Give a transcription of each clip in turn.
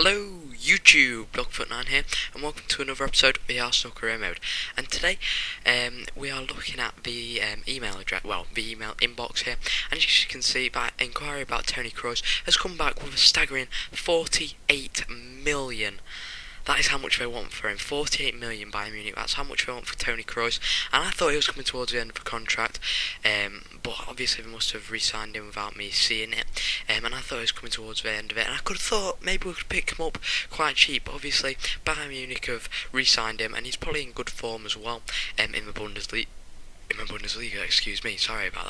Hello YouTube, Blockfoot9 here, and welcome to another episode of the Arsenal Career Mode. And today, we are looking at the email address, the email inbox here. And as you can see, that inquiry about Toni Kroos has come back with a staggering 48 million. That is how much they want for him. 48 million Bayern Munich. That's how much they want for Toni Kroos. And I thought he was coming towards the end of the contract, but obviously they must have re-signed him without me seeing it. And I thought he was coming towards the end of it. And I could have thought maybe we could pick him up quite cheap. But obviously Bayern Munich have re-signed him, and he's probably in good form as well. In the Bundesliga, excuse me, sorry about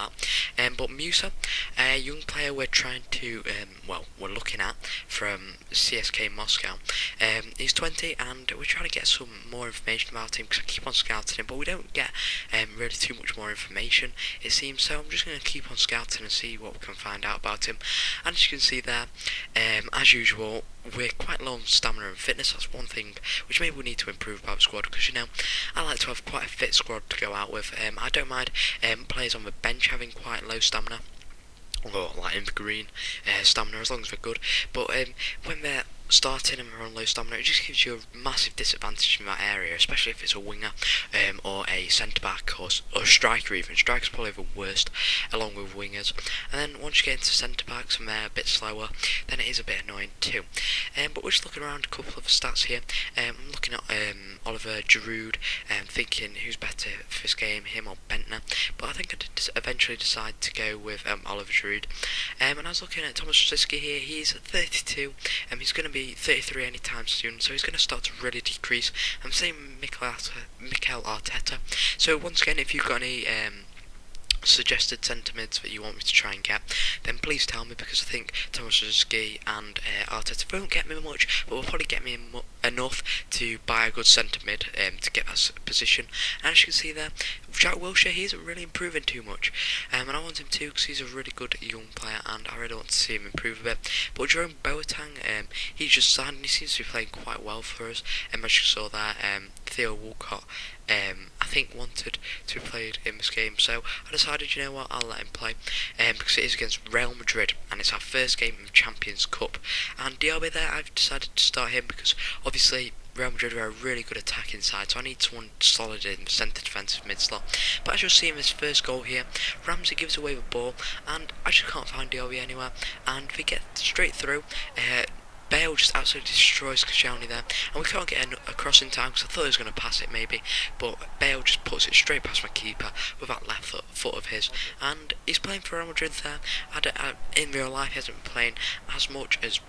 that. But Musa, a young player we're trying to, we're looking at from CSK Moscow. He's 20, and we're trying to get some more information about him because I keep on scouting him, but we don't get really too much more information, it seems. So I'm just going to keep on scouting and see what we can find out about him. And as you can see there, as usual, we're quite low on stamina and fitness. That's one thing which maybe we need to improve about the squad, because I like to have quite a fit squad to go out with. I don't mind players on the bench having quite low stamina, or like in the green stamina, as long as they're good. But when they're starting and they're on low stamina, it just gives you a massive disadvantage in that area, especially if it's a winger or a centre back or a striker even. Striker's probably the worst, along with wingers. And then once you get into centre backs and they're a bit slower, then it is a bit annoying too. But we're just looking around a couple of stats here. I'm looking at Oliver Giroud and thinking who's better for this game, him or Bentner. But I think I did eventually decide to go with Oliver Giroud. And I was looking at Thomas Rosicky here. He's 32, and he's going to be 33 anytime soon, so he's going to start to really decrease. I'm saying Mikel Arteta. So once again, if you've got any suggested centre mids that you want me to try and get, then please tell me, because I think Thomas Rosicky and Arteta won't get me much, but will probably get me enough to buy a good centre mid to get that position. And as you can see there, Jack Wilshere, he isn't really improving too much, and I want him to, because he's a really good young player and I really want to see him improve a bit. But Jerome Boateng, he's just signed and he seems to be playing quite well for us. As you saw there, Theo Walcott I think wanted to be played in this game, so I decided, you know what, I'll let him play, because it is against Real Madrid and it's our first game in the Champions Cup. And Diaby there, I've decided to start him because obviously Real Madrid are a really good attacking side, so I need someone solid in the centre defensive mid slot. But as you'll see in this first goal here, Ramsey gives away the ball and I just can't find Diaby anywhere, and we get straight through. Bale just absolutely destroys Koscielny there, and we can't get a cross in time because I thought he was going to pass it maybe, but Bale just puts it straight past my keeper with that left foot of his. And he's playing for Real Madrid there. In real life he hasn't been playing as much as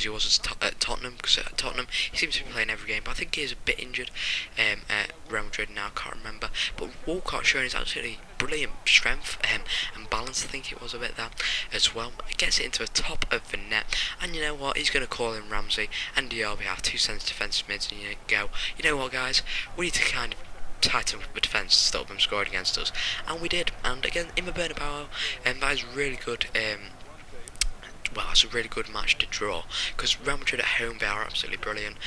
he was at Tottenham, because at Tottenham he seems to be playing every game, but I think he is a bit injured at Real Madrid now, I can't remember. But Walcott showing his absolutely brilliant strength and balance, I think it was a bit there as well. It gets it into the top of the net, and you know what, he's going to call in Ramsey and Diaby, our two centre defensive mids, and you know what guys, we need to kind of tighten up the defence to stop them scoring against us, and we did. And again in the Bernabeu, that is really good. It's a really good match to draw, because Real Madrid at home, they are absolutely brilliant,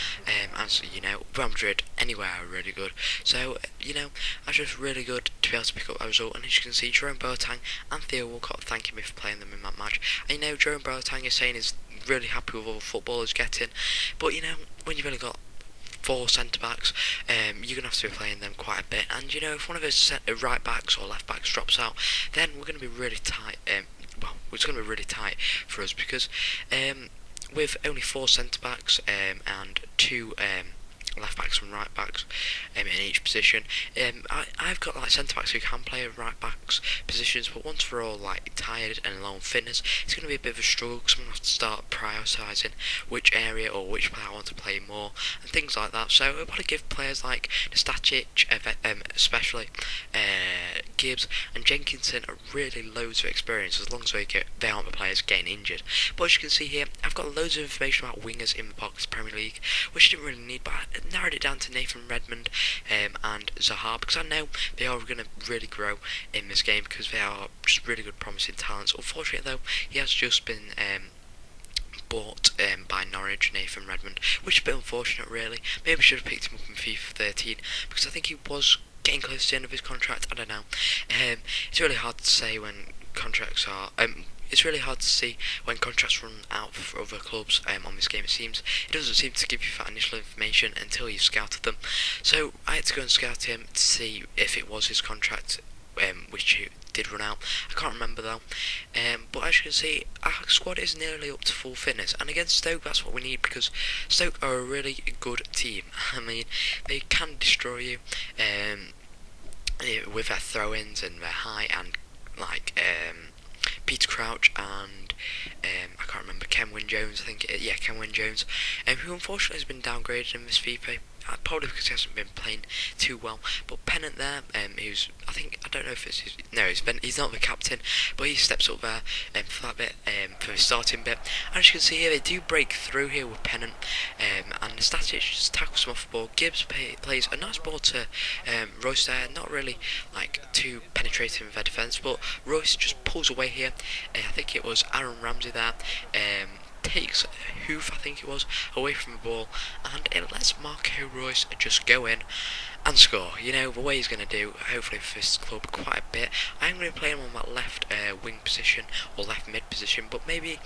as you know, Real Madrid anywhere are really good. So it's just really good to be able to pick up that result. And as you can see, Jerome Boateng and Theo Walcott thanking me for playing them in that match. And Jerome Boateng is saying he's really happy with all the footballers getting, but when you've only got 4 centre backs, you're gonna have to be playing them quite a bit. And if one of those right backs or left backs drops out, then we're gonna be really tight. It's going to be really tight for us, because with only 4 centre backs and 2 left backs and right backs in each position, I've got like centre backs who can play at right backs positions, but once we're all like tired and low on fitness, it's going to be a bit of a struggle, because I'm going to have to start prioritising which area or which player I want to play more and things like that. So I'll probably give players like Nestacic, especially Gibbs and Jenkinson, are really loads of experience, as long as they aren't the players getting injured. But as you can see here, I've got loads of information about wingers in the Box Premier League, which I didn't really need, but I narrowed it down to Nathan Redmond and Zaha, because I know they are going to really grow in this game, because they are just really good promising talents. Unfortunately though, he has just been bought by Norwich, Nathan Redmond, which is a bit unfortunate really. Maybe I should have picked him up in FIFA 13, because I think he was getting close to the end of his contract. I don't know. It's really hard to say when contracts are it's really hard to see when contracts run out for other clubs on this game. It seems it doesn't seem to give you that initial information until you've scouted them. So I had to go and scout him to see if it was his contract, which did run out. I can't remember though. But as you can see, our squad is nearly up to full fitness, and against Stoke, that's what we need, because Stoke are a really good team. I mean, they can destroy you with their throw-ins and their high and Peter Crouch and I can't remember, Ken Wyn-Jones, I think Ken Wyn-Jones, who unfortunately has been downgraded in this FIFA. Probably because he hasn't been playing too well. But Pennant there, who's I don't know if it's his, no, he's not the captain, but he steps up there for that bit, for the starting bit. And as you can see here, they do break through here with Pennant, and the Static just tackles him off the ball. Gibbs plays a nice ball to Royce there, not really too penetrating with their defence, but Royce just pulls away here. I think it was Aaron Ramsey there. Takes Hoof, I think it was, away from the ball, and it lets Marco Royce just go in and score. You know, the way he's going to do, hopefully for this club, quite a bit. I am going to play him on that left wing position, or left mid position, but maybe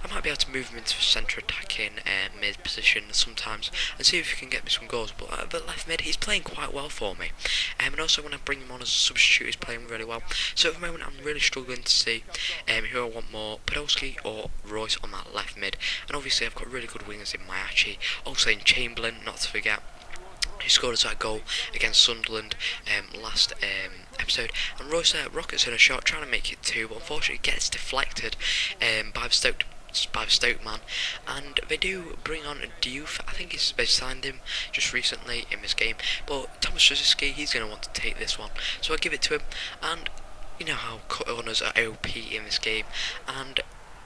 I might be able to move him into the centre attacking mid position sometimes, and see if he can get me some goals. But the left mid, he's playing quite well for me. And also when I bring him on as a substitute, he's playing really well. So at the moment, I'm really struggling to see who I want more, Podolski or Royce on that left mid. And obviously I've got really good wingers in Mayachi, also in Chamberlain, not to forget, who scored us that goal against Sunderland last episode. And Royce rockets in a shot, trying to make it 2, but unfortunately gets deflected by the Stoke man, and they do bring on a Diouf. I think they signed him just recently in this game, but Thomas Rosicky, he's going to want to take this one, so I give it to him. And you know how corners are OP in this game, and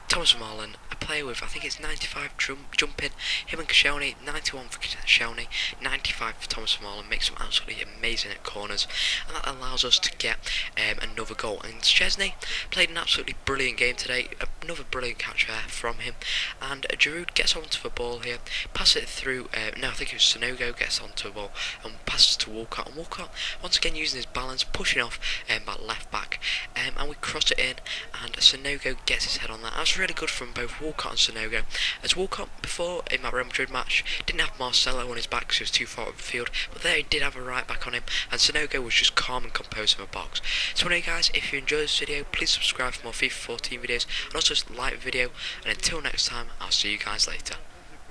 Thomas Marlon, a player with, I think it's 95 jumping, him and Koscielny, 91 for Koscielny, 95 for Thomas Marlon, makes him absolutely amazing at corners, and that allows us to get another goal. And Szczesny played an absolutely brilliant game today, another brilliant catch there from him, and Giroud gets onto the ball here, passes it through, no, I think it was Sonogo, gets onto the ball, and passes to Walcott, and Walcott, once again using his balance, pushing off that left back, and we cross it in, and Sonogo gets his head on that. That's really good from both Walcott and Sonogo, as Walcott before in that Real Madrid match didn't have Marcelo on his back because he was too far up the field, but there he did have a right back on him, and Sonogo was just calm and composed in the box. So anyway guys, if you enjoyed this video, please subscribe for more FIFA 14 videos, and also like the video, and until next time, I'll see you guys later.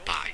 Bye.